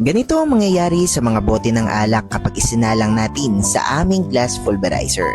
Ganito ang mangyayari sa mga bote ng alak kapag isinalang natin sa aming glass pulverizer.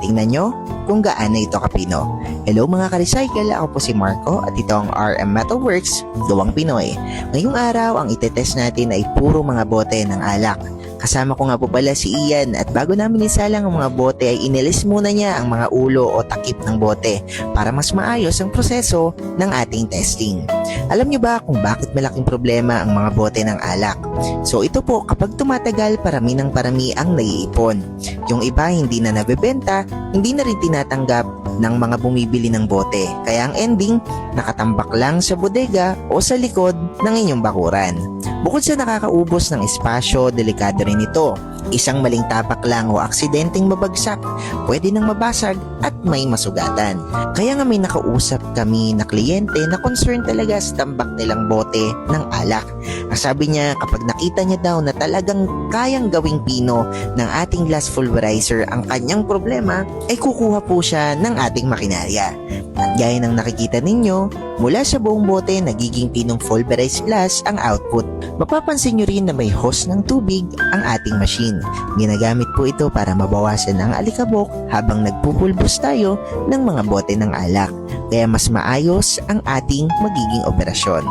Tingnan nyo kung gaano ito kapino. Hello mga ka-recycle, ako po si Marco at ito ang RM Metalworks, Gawang Pinoy. Ngayong araw, ang itetest natin ay puro mga bote ng alak. Kasama ko nga po pala si Ian at bago namin isalang ang mga bote ay inilis muna niya ang mga ulo o takip ng bote para mas maayos ang proseso ng ating testing. Alam niyo ba kung bakit malaking problema ang mga bote ng alak? So ito po, kapag tumatagal, parami ng parami ang naiipon. Yung iba hindi na nabebenta, hindi na rin tinatanggap ng mga bumibili ng bote. Kaya ang ending, nakatambak lang sa bodega o sa likod ng inyong bakuran. Bukod sa nakakaubos ng espasyo, delikado rin ito. Isang maling tapak lang o aksidenteng mabagsak, pwede nang mabasag at may masugatan. Kaya nga may nakausap kami na kliyente na concerned talaga sa tambak nilang bote ng alak. Ang sabi niya, kapag nakita niya daw na talagang kayang gawing pino ng ating glass pulverizer ang kanyang problema, ay kukuha po siya ng ating makinarya. At gaya ng nakikita ninyo, mula sa buong bote nagiging pinong pulverized glass ang output. Mapapansin nyo rin na may hose ng tubig ang ating machine. Ginagamit po ito para mabawasan ang alikabok habang nagpupulbos tayo ng mga bote ng alak. Kaya mas maayos ang ating magiging operasyon.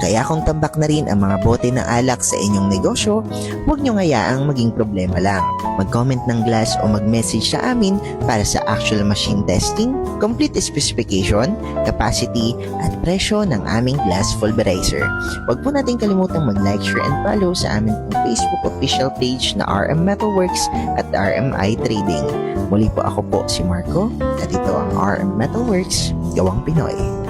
Kaya kung tambak na rin ang mga bote ng alak sa inyong negosyo, huwag nyo hayaang maging problema lang. Mag-comment ng glass o mag-message sa amin para sa actual machine testing, complete specification, capacity, at presyo ng aming glass pulverizer. Huwag po natin kalimutang mag-like, share, and follow sa aming Facebook official page na RM Metalworks at RMI Trading. Muli po ako po si Marco at ito ang RM Metalworks, Gawang Pinoy.